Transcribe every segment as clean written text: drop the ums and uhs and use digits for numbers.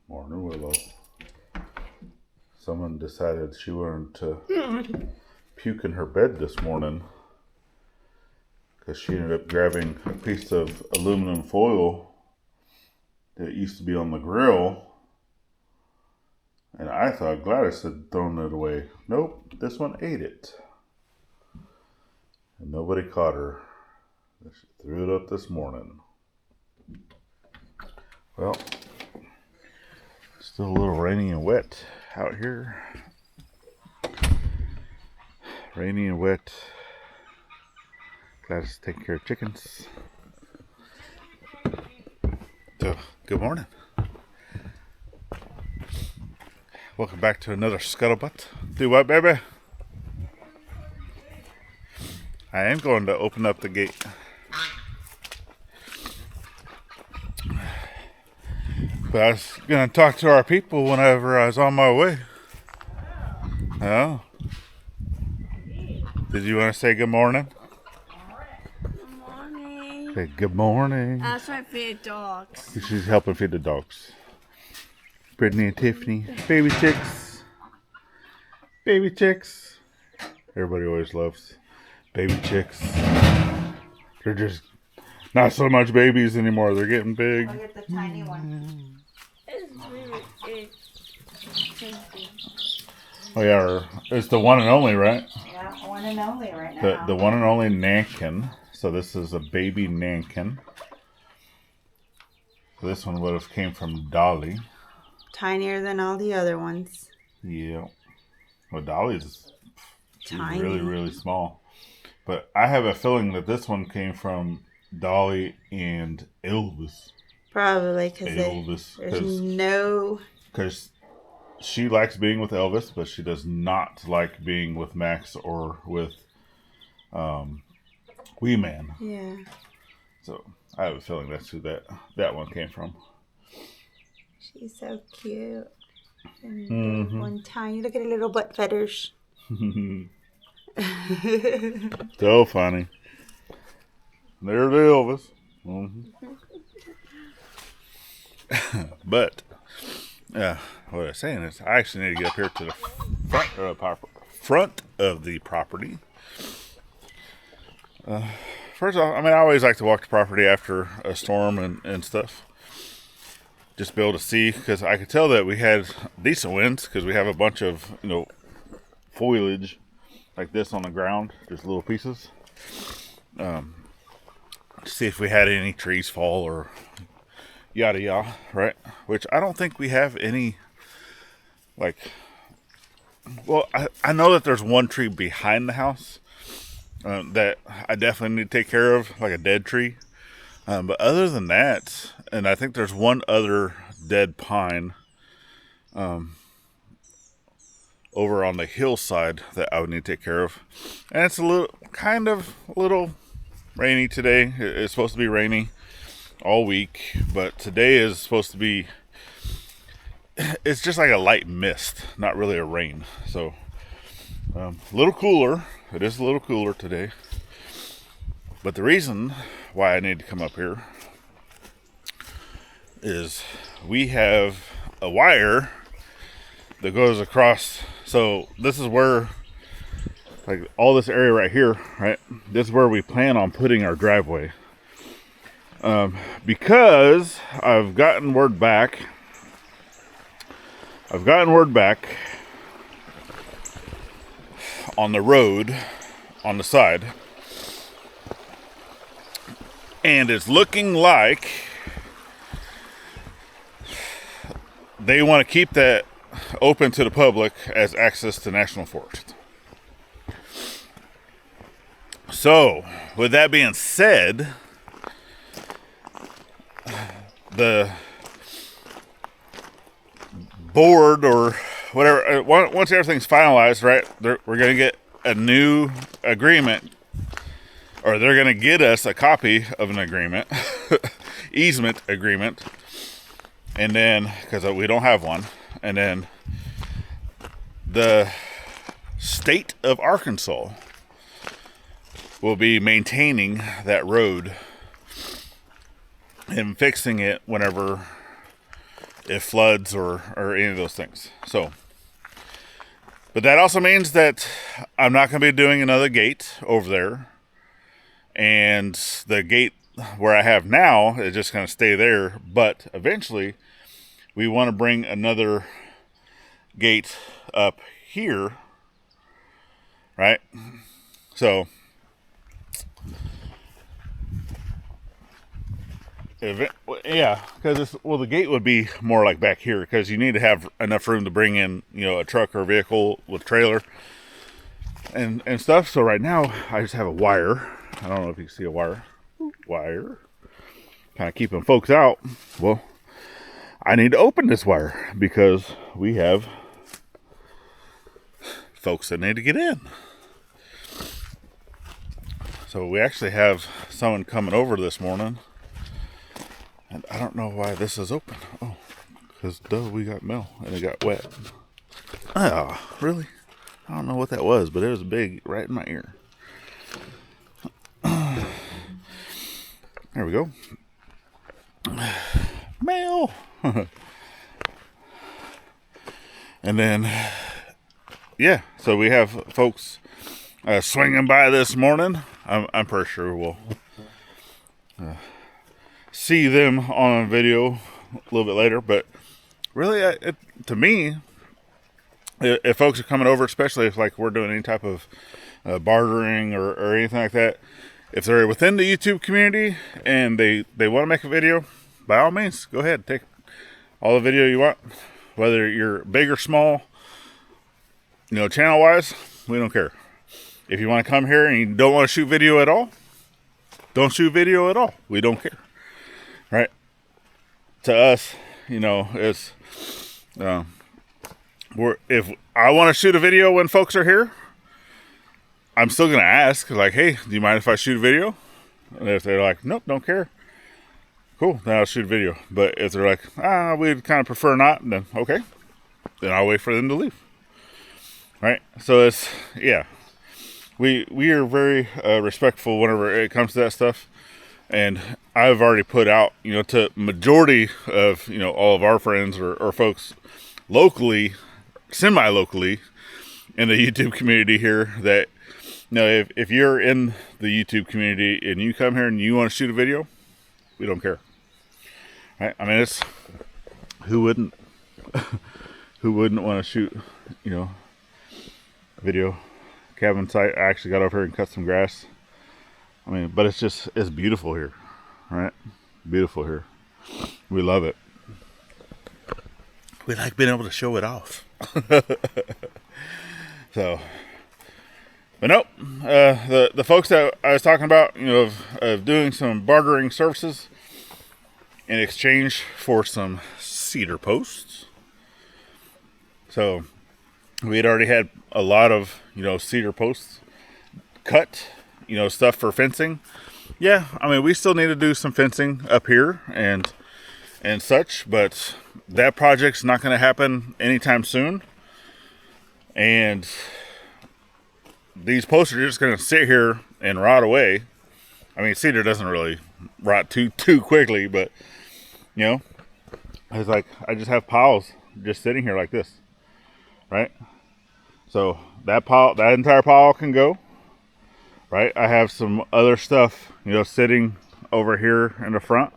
Morning, Willow. Someone decided she wanted to puke in her bed this morning because she ended up grabbing a piece of aluminum foil that used to be on the grill. And I thought Gladys had thrown it away. Nope, this one ate it. And nobody caught her. She threw it up this morning. Well, still a little rainy and wet out here. Rainy and wet. Gladys taking care of chickens. So, good morning. Welcome back to another Scuttlebutt. Do what, baby? I am going to open up the gate. But I was going to talk to our people whenever I was on my way. Oh. Did you want to say good morning? Good morning. Say good morning. That's my feed dogs. She's helping feed the dogs. Brittany and Tiffany. Baby chicks. Baby chicks. Everybody always loves baby chicks. They're just not so much babies anymore. They're getting big. Look at the tiny one. It's really big. Oh yeah, it's the one and only, right? Yeah, one and only right now. The one and only Nankin. So this is a baby Nankin. This one would have came from Dolly. Tinier than all the other ones. Yeah. Well, Dolly's Tiny. really, really small. But I have a feeling that this one came from Dolly and Elvis. Probably because Elvis. there's no... Because she likes being with Elvis, but she does not like being with Max or with Wee Man. Yeah. So I have a feeling that's who that one came from. She's so cute. And one tiny... Look at her little butt feathers. So funny. There's Elvis. But, what I was saying is I actually need to get up here to the front of the property. First off, I always like to walk the property after a storm and stuff. Just be able to see, because I could tell that we had decent winds, because we have a bunch of, foliage like this on the ground, just little pieces. To see if we had any trees fall or yada yada, right? Which I don't think we have any, I know that there's one tree behind the house that I definitely need to take care of, like a dead tree. But other than that, and I think there's one other dead pine over on the hillside that I would need to take care of. And it's a little rainy today. It's supposed to be rainy all week, but today is supposed to be, it's just like a light mist, not really a rain. So a little cooler. It is a little cooler today. But the reason why I need to come up here is we have a wire that goes across. So this is where, all this area right here, right? This is where we plan on putting our driveway. Because I've gotten word back on the road on the side, and it's looking like they want to keep that open to the public as access to National Forest. So, with that being said, the board or whatever, once everything's finalized, right, we're going to get a new agreement, or they're going to get us a copy of an agreement, easement agreement, and then, because we don't have one, and then the state of Arkansas will be maintaining that road and fixing it whenever it floods or any of those things. So, but that also means that I'm not going to be doing another gate over there. And the gate where I have now is just going to stay there. But eventually, we want to bring another gate up here, right? So, yeah, because the gate would be more like back here, because you need to have enough room to bring in, a truck or vehicle with trailer and stuff. So right now, I just have a wire. I don't know if you can see a wire. Kind of keeping folks out. Well, I need to open this wire because we have folks that need to get in. So we actually have someone coming over this morning. And I don't know why this is open. Oh, because we got mail and it got wet. Oh, really? I don't know what that was, but it was big right in my ear. There we go. Mail. And then, yeah, so we have folks swinging by this morning. I'm pretty sure we'll see them on a video a little bit later. But really, to me, if folks are coming over, especially if like we're doing any type of bartering or anything like that, if they're within the YouTube community and they want to make a video, by all means, go ahead, take all the video you want, whether you're big or small, channel wise, we don't care. If you want to come here and you don't want to shoot video at all, don't shoot video at all. We don't care, right? To us, it's if I want to shoot a video when folks are here, I'm still going to ask, like, hey, do you mind if I shoot a video? And if they're like, nope, don't care, cool, then I'll shoot a video. But if they're like, we'd kind of prefer not, then okay, then I'll wait for them to leave. Right? So it's, yeah, we are very respectful whenever it comes to that stuff. And I've already put out, to majority of, all of our friends or folks locally, semi-locally in the YouTube community here, that, if you're in the YouTube community and you come here and you want to shoot a video, we don't care. Right? I mean, it's, who wouldn't want to shoot, a video? Cabin site. I actually got over here and cut some grass. I mean, but it's beautiful here, right? Beautiful here. We love it. We like being able to show it off. So, but nope. The folks that I was talking about, of doing some bartering services in exchange for some cedar posts. So we had already had a lot of, cedar posts cut, stuff for fencing. Yeah, I mean, we still need to do some fencing up here and such, but that project's not going to happen anytime soon. And these posts are just going to sit here and rot away. I mean, cedar doesn't really rot too quickly, but, it's like I just have piles just sitting here like this, right? So that entire pile can go, right? I have some other stuff, sitting over here in the front.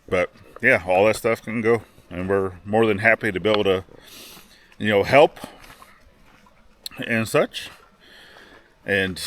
But yeah, all that stuff can go, and we're more than happy to be able to, help and such. And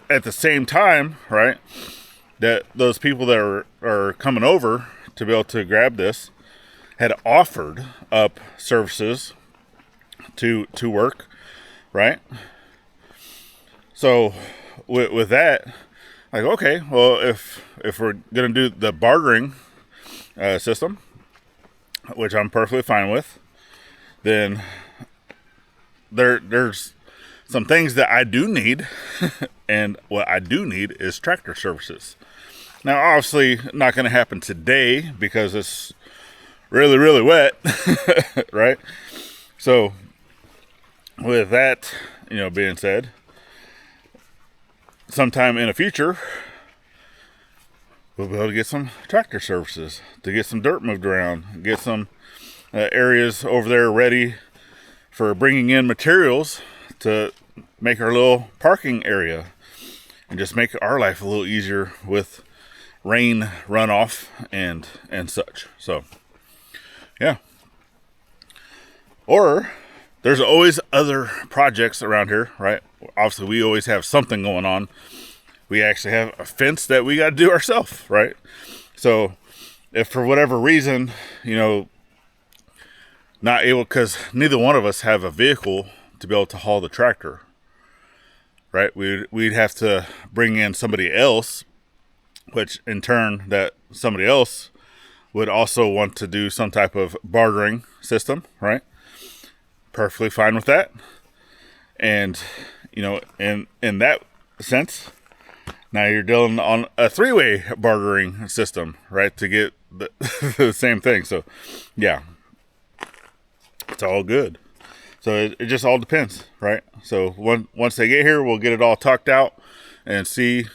at the same time, right, that those people that are coming over to be able to grab this had offered up services to work, right? So with that, like, okay, well, if we're gonna do the bartering system, which I'm perfectly fine with, then there's some things that I do need, and what I do need is tractor services. Now, obviously, not going to happen today because it's really, really wet, right? So, with that, being said, sometime in the future, we'll be able to get some tractor services, to get some dirt moved around, get some areas over there ready for bringing in materials to make our little parking area and just make our life a little easier with rain runoff and such. So yeah. Or there's always other projects around here, right? Obviously we always have something going on. We actually have a fence that we got to do ourselves, right? So if for whatever reason, you know, not able, because neither one of us have a vehicle to be able to haul the tractor, right? We'd have to bring in somebody else, which in turn that somebody else would also want to do some type of bartering system, right? Perfectly fine with that. And, you know, in that sense, now you're dealing on a three-way bartering system, right? To get the same thing. So, yeah, it's all good. So it just all depends, right? So once they get here, we'll get it all tucked out and see.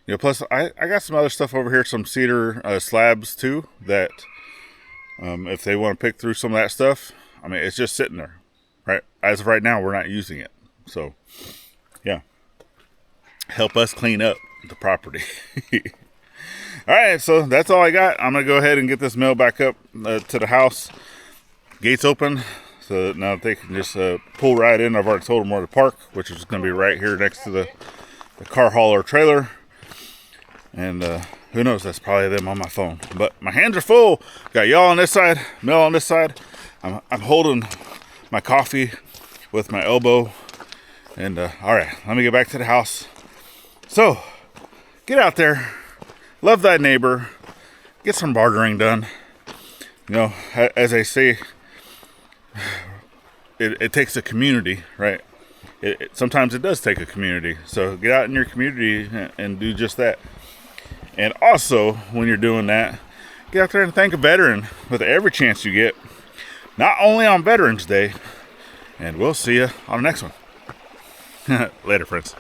You know, plus I got some other stuff over here, some cedar slabs too, that if they want to pick through some of that stuff, I mean, it's just sitting there, right? As of right now, we're not using it. So, yeah. Help us clean up the property. All right, so that's all I got. I'm going to go ahead and get this mail back up to the house. Gates open, so now they can just pull right in. I've already told them where to park, which is going to be right here next to the car hauler trailer. And who knows, that's probably them on my phone. But my hands are full. Got y'all on this side, Mel on this side. I'm holding my coffee with my elbow. And all right, let me get back to the house. So, get out there, love thy neighbor, get some bartering done. You know, as I say, it takes a community, right? Sometimes it does take a community. So get out in your community and do just that. And also, when you're doing that, get out there and thank a veteran with every chance you get. Not only on Veterans Day. And we'll see you on the next one. Later, friends.